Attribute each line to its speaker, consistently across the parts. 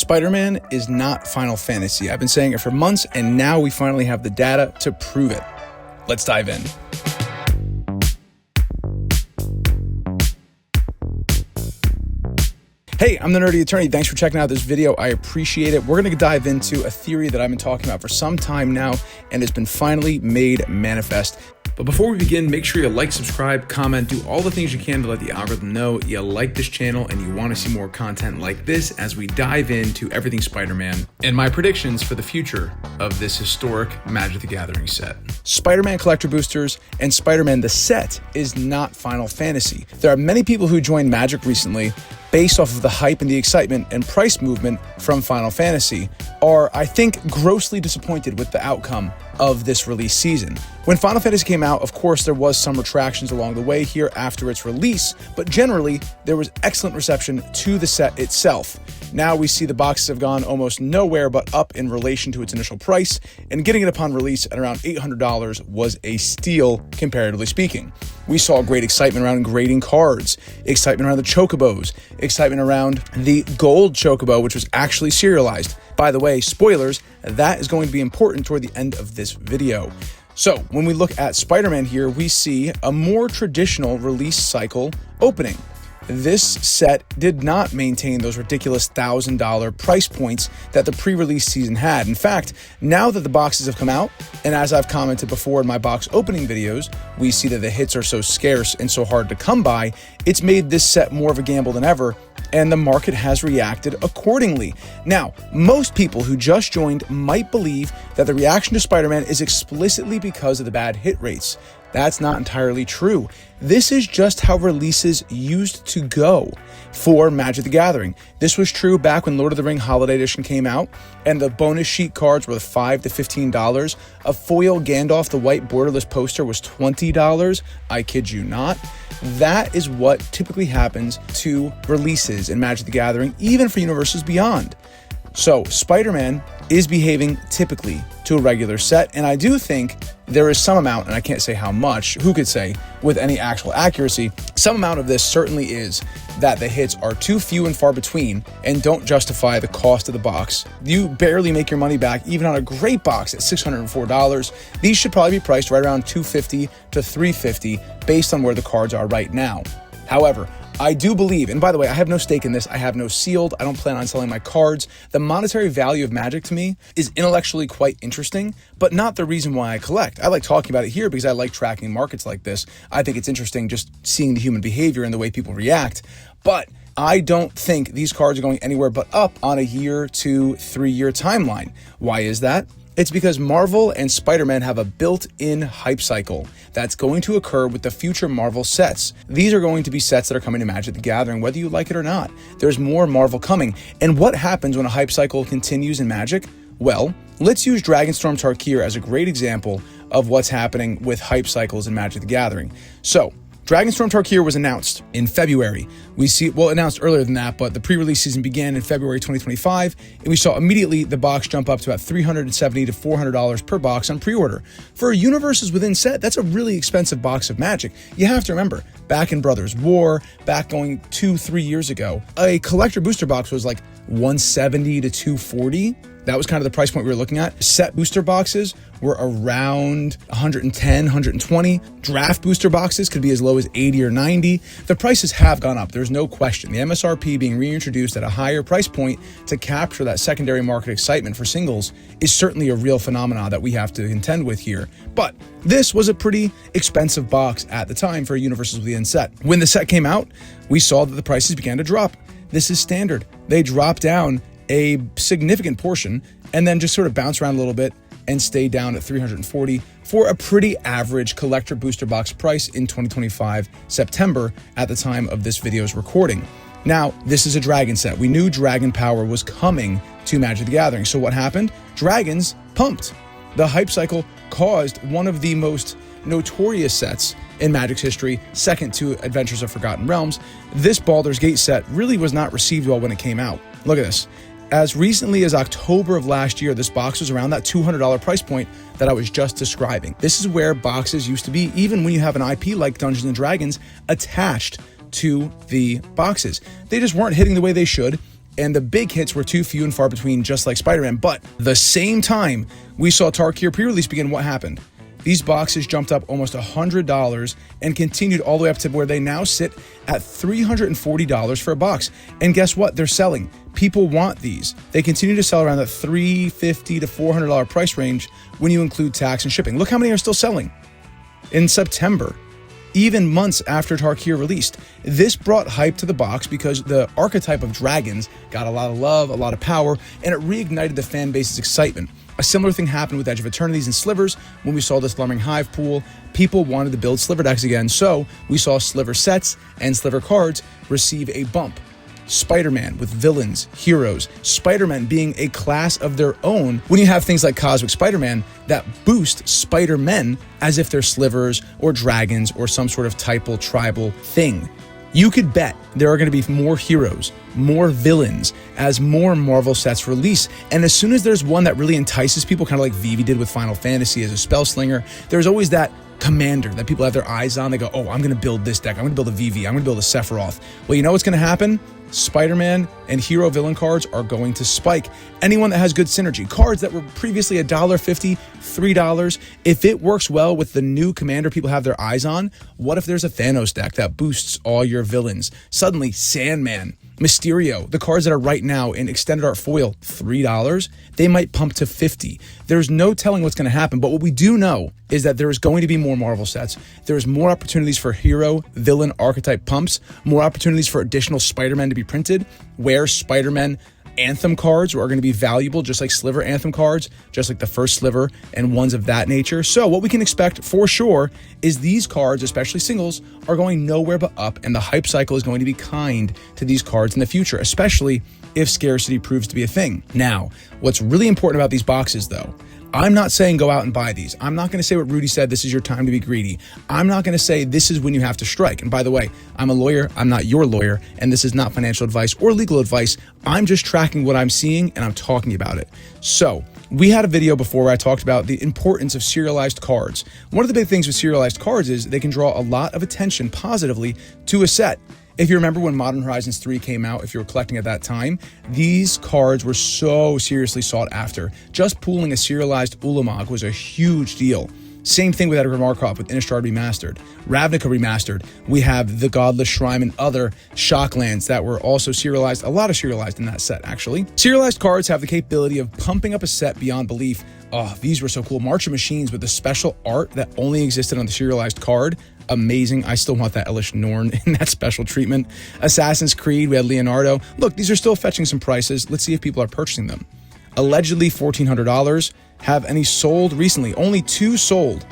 Speaker 1: Spider-Man is not Final Fantasy. I've been saying it for months, and now we finally have the data to prove it. Let's dive in. Hey, I'm the Nerdy Attorney. Thanks for checking out this video. I appreciate it. We're going to dive into a theory that I've been talking about for some time now, and it's been finally made manifest. But before we begin, make sure you like, subscribe, comment, do all the things you can to let the algorithm know you like this channel and you want to see more content like this as we dive into everything Spider-Man and my predictions for the future of this historic Magic the Gathering set. Spider-Man collector boosters and Spider-Man the set is not Final Fantasy. There are many people who joined Magic recently based off of the hype and the excitement and price movement from Final Fantasy, are, I think, grossly disappointed with the outcome of this release season. When Final Fantasy came out, of course, there was some retractions along the way here after its release, but generally, there was excellent reception to the set itself. Now we see the boxes have gone almost nowhere but up in relation to its initial price, and getting it upon release at around $800 was a steal, comparatively speaking. We saw great excitement around grading cards, excitement around the chocobos, excitement around the gold chocobo, which was actually serialized. By the way, spoilers, that is going to be important toward the end of this video. So when we look at Spider-Man here, we see a more traditional release cycle opening. This set did not maintain those ridiculous $1,000 price points that the pre-release season had. In fact, now that the boxes have come out, and as I've commented before in my box opening videos, we see that the hits are so scarce and so hard to come by, it's made this set more of a gamble than ever, and the market has reacted accordingly. Now, most people who just joined might believe that the reaction to Spider-Man is explicitly because of the bad hit rates. That's not entirely true. This is just how releases used to go for Magic the Gathering. This was true back when Lord of the Rings Holiday Edition came out, and the bonus sheet cards were $5 to $15. A foil Gandalf the White borderless poster was $20. I kid you not. That is what typically happens to releases in Magic the Gathering, even for Universes Beyond. So Spider-Man is behaving typically to a regular set, and I do think there is some amount, and I can't say how much, who could say with any actual accuracy, some amount of this certainly is that the hits are too few and far between and don't justify the cost of the box. You barely make your money back even on a great box at $604. These should probably be priced right around $250 to $350 based on where the cards are right now. However, I do believe, and by the way, I have no stake in this, I have no sealed, I don't plan on selling my cards. The monetary value of Magic to me is intellectually quite interesting, but not the reason why I collect. I like talking about it here because I like tracking markets like this. I think it's interesting just seeing the human behavior and the way people react, but I don't think these cards are going anywhere but up on a 1 to 3 year timeline. Why is that? It's because Marvel and Spider-Man have a built-in hype cycle that's going to occur with the future Marvel sets. These are going to be sets that are coming to Magic the Gathering, whether you like it or not. There's more Marvel coming. And what happens when a hype cycle continues in Magic? Well, let's use Dragonstorm Tarkir as a great example of what's happening with hype cycles in Magic the Gathering. So, Dragonstorm Tarkir was announced in February. Announced earlier than that, but the pre-release season began in February 2025, and we saw immediately the box jump up to about $370 to $400 per box on pre-order. For a Universes Within set, that's a really expensive box of Magic. You have to remember, back in Brothers War, back going 2-3 years ago, a collector booster box was like $170 to $240. That was kind of the price point we were looking at. Set booster boxes were around $110, $120. Draft booster boxes could be as low as $80 or $90. The prices have gone up, there's no question. The MSRP being reintroduced at a higher price point to capture that secondary market excitement for singles is certainly a real phenomenon that we have to contend with here. But this was a pretty expensive box at the time for a Universes Within set. When the set came out, we saw that the prices began to drop. This is standard. They drop down a significant portion and then just sort of bounce around a little bit and stay down at $340 for a pretty average collector booster box price in 2025 September at the time of this video's recording. Now, this is a dragon set. We knew dragon power was coming to Magic the Gathering. So what happened? Dragons pumped. The hype cycle caused one of the most notorious sets in Magic's history, second to Adventures of Forgotten Realms. This Baldur's Gate set really was not received well when it came out. Look at this. As recently as October of last year, this box was around that $200 price point that I was just describing. This is where boxes used to be, even when you have an IP like Dungeons & Dragons attached to the boxes. They just weren't hitting the way they should, and the big hits were too few and far between, just like Spider-Man. But the same time we saw Tarkir pre-release begin, what happened? These boxes jumped up almost $100 and continued all the way up to where they now sit at $340 for a box. And guess what? They're selling. People want these. They continue to sell around that $350 to $400 price range when you include tax and shipping. Look how many are still selling in September, even months after Tarkir released. This brought hype to the box because the archetype of dragons got a lot of love, a lot of power, and it reignited the fan base's excitement. A similar thing happened with Edge of Eternities and Slivers. When we saw the Slumbering Hive pool, people wanted to build Sliver decks again, so we saw Sliver sets and Sliver cards receive a bump. Spider-Man with villains, heroes, Spider-Man being a class of their own when you have things like Cosmic Spider-Man that boost Spider-Men as if they're slivers or dragons or some sort of typal tribal thing. You could bet there are going to be more heroes, more villains as more Marvel sets release. And as soon as there's one that really entices people, kind of like Vivi did with Final Fantasy as a spell slinger, there's always that commander that people have their eyes on. They go, oh, I'm going to build this deck. I'm going to build a Vivi. I'm going to build a Sephiroth. Well, you know what's going to happen? Spider-Man and hero villain cards are going to spike. Anyone that has good synergy, cards that were previously $1.50, $3, if it works well with the new commander people have their eyes on, what if there's a Thanos deck that boosts all your villains? Suddenly, Sandman, Mysterio, the cards that are right now in extended art foil, $3, they might pump to $50. There's no telling what's going to happen, but what we do know is that there is going to be more Marvel sets. There's more opportunities for hero, villain, archetype pumps, more opportunities for additional Spider-Man to be printed, where Spider-Man Anthem cards are going to be valuable, just like Sliver Anthem cards, just like the first Sliver and ones of that nature. So what we can expect for sure is these cards, especially singles, are going nowhere but up, and the hype cycle is going to be kind to these cards in the future, especially if scarcity proves to be a thing. Now, what's really important about these boxes, though, I'm not saying go out and buy these. I'm not going to say what Rudy said, this is your time to be greedy. I'm not going to say this is when you have to strike. And by the way, I'm a lawyer, I'm not your lawyer, and this is not financial advice or legal advice. I'm just tracking what I'm seeing and I'm talking about it. So, we had a video before where I talked about the importance of serialized cards. One of the big things with serialized cards is they can draw a lot of attention positively to a set. If you remember when Modern Horizons 3 came out, if you were collecting at that time, these cards were so seriously sought after. Just pooling a serialized Ulamog was a huge deal. Same thing with Edgar Markov with Innistrad Remastered. Ravnica Remastered, we have the Godless Shrine and other Shocklands that were also serialized, a lot of serialized in that set actually. Serialized cards have the capability of pumping up a set beyond belief. Oh, these were so cool. March of Machines with the special art that only existed on the serialized card. Amazing. I still want that Elish Norn in that special treatment. Assassin's Creed, we had Leonardo. Look, these are still fetching some prices. Let's see if people are purchasing them. Allegedly $1,400. Have any sold recently? Only 2 sold.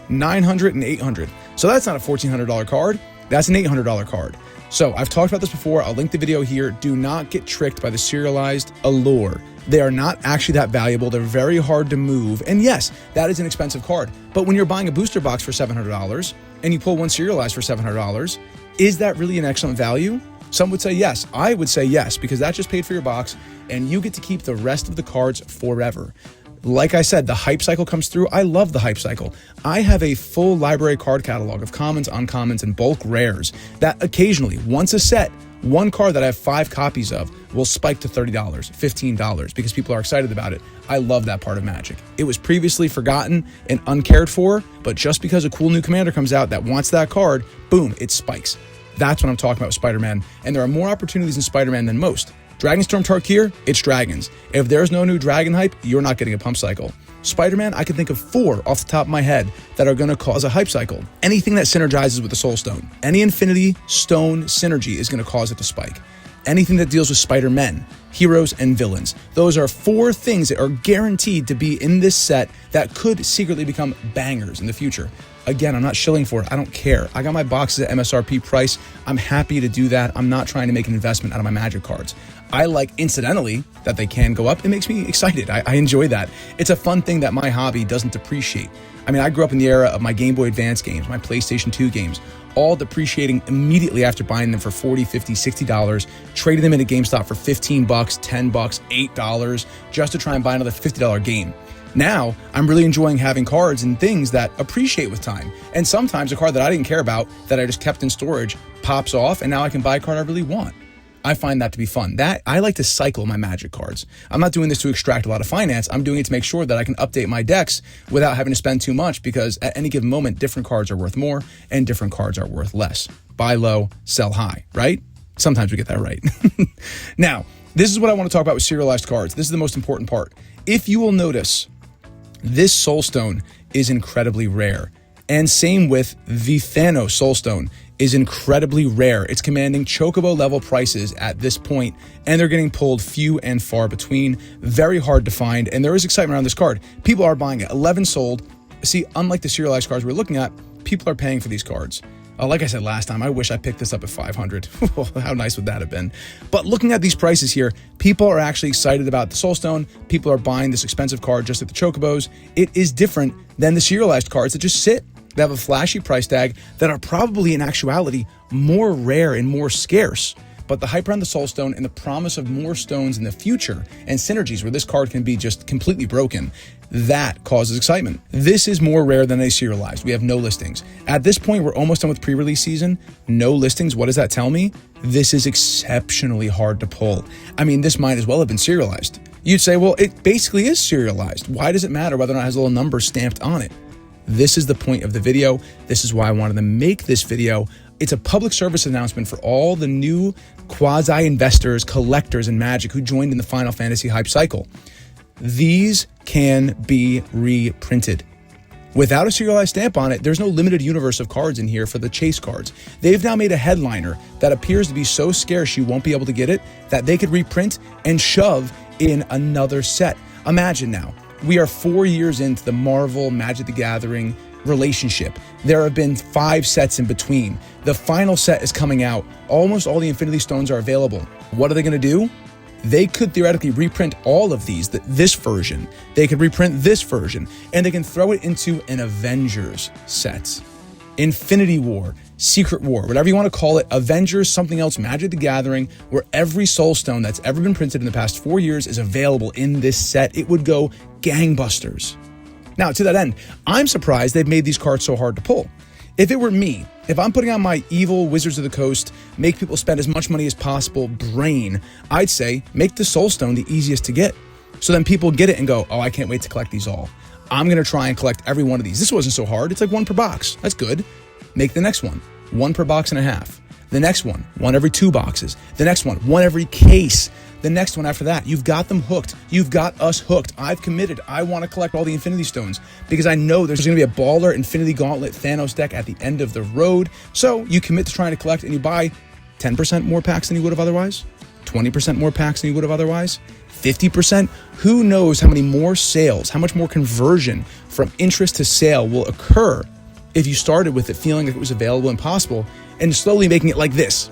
Speaker 1: 900 and 800. So that's not a $1,400 card. That's an $800 card. So I've talked about this before. I'll link the video here. Do not get tricked by the serialized allure. They are not actually that valuable. They're very hard to move. And yes, that is an expensive card. But when you're buying a booster box for $700 and you pull one serialized for $700, is that really an excellent value? Some would say yes. I would say yes, because that just paid for your box and you get to keep the rest of the cards forever. Like I said, the hype cycle comes through. I love the hype cycle. I have a full library card catalog of commons, uncommons, and bulk rares that occasionally, once a set, one card that I have 5 copies of will spike to $30, $15 because people are excited about it. I love that part of Magic. It was previously forgotten and uncared for, but just because a cool new commander comes out that wants that card, boom, it spikes. That's what I'm talking about with Spider-Man, and there are more opportunities in Spider-Man than most. Dragonstorm Tarkir, it's dragons. If there's no new dragon hype, you're not getting a pump cycle. Spider-Man, I can think of 4 off the top of my head that are going to cause a hype cycle. Anything that synergizes with the Soul Stone. Any Infinity Stone synergy is going to cause it to spike. Anything that deals with Spider-Men, heroes, and villains. Those are 4 things that are guaranteed to be in this set that could secretly become bangers in the future. Again, I'm not shilling for it. I don't care. I got my boxes at MSRP price. I'm happy to do that. I'm not trying to make an investment out of my Magic cards. I like, incidentally, that they can go up. It makes me excited. I enjoy that. It's a fun thing that my hobby doesn't depreciate. I mean, I grew up in the era of my Game Boy Advance games, my PlayStation 2 games, all depreciating immediately after buying them for $40, $50, $60, trading them into GameStop for $15, $10, $8, just to try and buy another $50 game. Now, I'm really enjoying having cards and things that appreciate with time. And sometimes a card that I didn't care about, that I just kept in storage, pops off, and now I can buy a card I really want. I find that to be fun. That I like to cycle my Magic cards. I'm not doing this to extract a lot of finance. I'm doing it to make sure that I can update my decks without having to spend too much, because at any given moment, different cards are worth more and different cards are worth less. Buy low, sell high, right? Sometimes we get that right. Now, this is what I want to talk about with serialized cards. This is the most important part. If you will notice, this Soulstone is incredibly rare. And same with the Thanos Soulstone is incredibly rare. It's commanding Chocobo level prices at this point, and they're getting pulled few and far between. Very hard to find, and there is excitement around this card. People are buying it. 11 sold. See, unlike the serialized cards we're looking at, people are paying for these cards. Like I said last time, I wish I picked this up at 500. How nice would that have been? But looking at these prices here, people are actually excited about the Soulstone. People are buying this expensive card just like the Chocobos. It is different than the serialized cards that just sit. They have a flashy price tag that are probably in actuality more rare and more scarce. But the hype around the Soulstone and the promise of more stones in the future and synergies where this card can be just completely broken, that causes excitement. This is more rare than a serialized. We have no listings. At this point, we're almost done with pre-release season. No listings. What does that tell me? This is exceptionally hard to pull. I mean, this might as well have been serialized. You'd say, well, it basically is serialized. Why does it matter whether or not it has a little number stamped on it? This is the point of the video. This is why I wanted to make this video. It's a public service announcement for all the new quasi-investors, collectors in Magic who joined in the Final Fantasy hype cycle. These can be reprinted. Without a serialized stamp on it, there's no limited universe of cards in here for the chase cards. They've now made a headliner that appears to be so scarce you won't be able to get it that they could reprint and shove in another set. Imagine now, we are 4 years into the Marvel Magic the Gathering relationship. There have been 5 sets in between. The final set is coming out. Almost all the Infinity Stones are available. What are they going to do? They could theoretically reprint all of these, this version. They could reprint this version, and they can throw it into an Avengers set. Infinity War, Secret War, whatever you want to call it, Avengers, something else, Magic the Gathering, where every Soulstone that's ever been printed in the past 4 years is available in this set. It would go gangbusters. Now, to that end, I'm surprised they've made these cards so hard to pull. If it were me, if I'm putting on my evil Wizards of the Coast, make people spend as much money as possible brain, I'd say make the Soulstone the easiest to get. So then people get it and go, oh, I can't wait to collect these all. I'm going to try and collect every one of these. This wasn't so hard. It's like 1 per box. That's good. Make the next one 1 per box and a half. The next one, 1 every 2 boxes. The next one, 1 every case. The next one after that. You've got them hooked. You've got us hooked. I've committed. I want to collect all the Infinity Stones because I know there's going to be a baller Infinity Gauntlet Thanos deck at the end of the road. So you commit to trying to collect and you buy 10% more packs than you would have otherwise, 20% more packs than you would have otherwise, 50%. Who knows how many more sales, how much more conversion from interest to sale will occur if you started with it feeling like it was available and possible and slowly making it like this.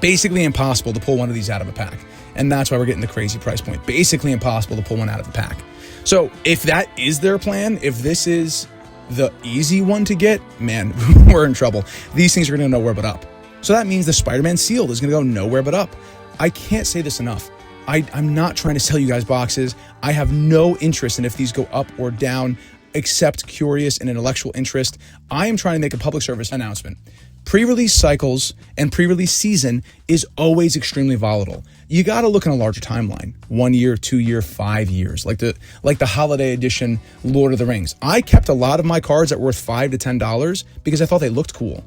Speaker 1: Basically impossible to pull one of these out of a pack. And that's why we're getting the crazy price point. Basically impossible to pull one out of the pack. So if that is their plan, if this is the easy one to get, man, we're in trouble. These things are going to go nowhere but up. So that means the Spider-Man sealed is going to go nowhere but up. I can't say this enough. I'm not trying to sell you guys boxes. I have no interest in if these go up or down, except curious and intellectual interest. I am trying to make a public service announcement. Pre-release cycles and pre-release season is always extremely volatile. You got to look in a larger timeline. 1 year, 2 year, 5 years, like the holiday edition Lord of the Rings. I kept a lot of my cards that were worth $5 to $10 because I thought they looked cool.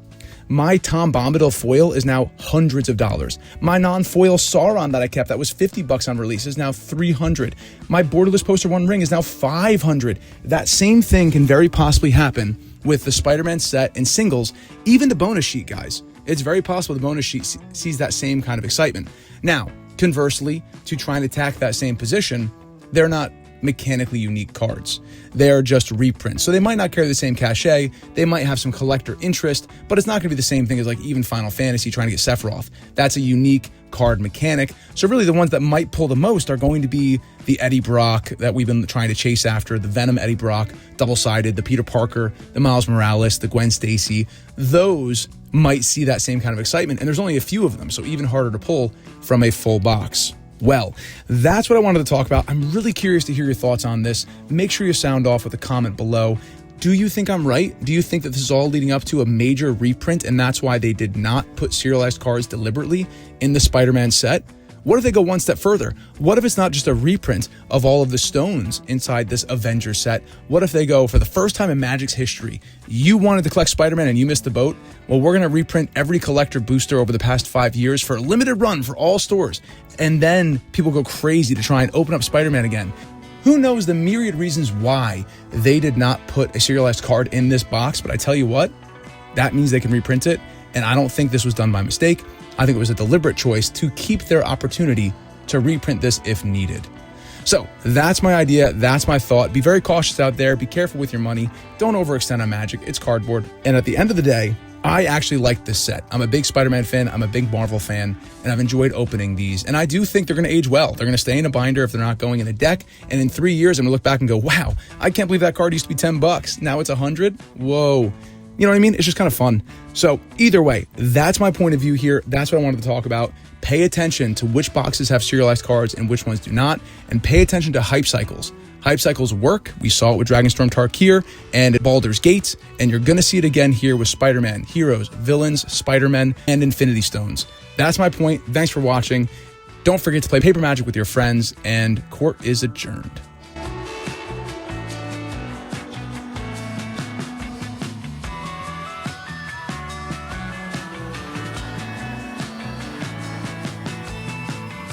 Speaker 1: My Tom Bombadil foil is now hundreds of dollars. My non-foil Sauron that I kept that was $50 on release is now $300. My Borderless Poster One Ring is now $500. That same thing can very possibly happen with the Spider-Man set and singles, even the bonus sheet, guys. It's very possible the bonus sheet sees that same kind of excitement. Now, conversely, to try and attack that same position, they're not mechanically unique cards. They're just reprints. So they might not carry the same cachet. They might have some collector interest, but it's not going to be the same thing as like even Final Fantasy trying to get Sephiroth. That's a unique card mechanic. So really the ones that might pull the most are going to be the Eddie Brock that we've been trying to chase after, the Venom Eddie Brock, double-sided, the Peter Parker, the Miles Morales, the Gwen Stacy. Those might see that same kind of excitement, and there's only a few of them, so even harder to pull from a full box. Well, that's what I wanted to talk about. I'm really curious to hear your thoughts on this. Make sure you sound off with a comment below. Do you think I'm right? Do you think that this is all leading up to a major reprint and that's why they did not put serialized cards deliberately in the Spider-Man set? What if they go one step further? What if it's not just a reprint of all of the stones inside this Avengers set? What if they go, for the first time in Magic's history, you wanted to collect Spider-Man and you missed the boat? Well, we're going to reprint every collector booster over the past 5 years for a limited run for all stores. And then people go crazy to try and open up Spider-Man again. Who knows the myriad reasons why they did not put a serialized card in this box, but I tell you what, that means they can reprint it, and I don't think this was done by mistake. I think it was a deliberate choice to keep their opportunity to reprint this if needed. So that's my idea, that's my thought. Be very cautious out there, be careful with your money, don't overextend on Magic, it's cardboard. And at the end of the day, I actually like this set. I'm a big Spider-Man fan, I'm a big Marvel fan, and I've enjoyed opening these. And I do think they're gonna age well. They're gonna stay in a binder if they're not going in a deck. And in 3 years, I'm gonna look back and go, wow, I can't believe that card used to be $10. Now it's 100. Whoa. You know what I mean? It's just kind of fun. So either way, that's my point of view here. That's what I wanted to talk about. Pay attention to which boxes have serialized cards and which ones do not, and pay attention to hype cycles. Hype cycles work. We saw it with Dragonstorm Tarkir and at Baldur's Gate, and you're going to see it again here with Spider-Man, heroes, villains, Spider-Man, and Infinity Stones. That's my point. Thanks for watching. Don't forget to play paper Magic with your friends, and court is adjourned.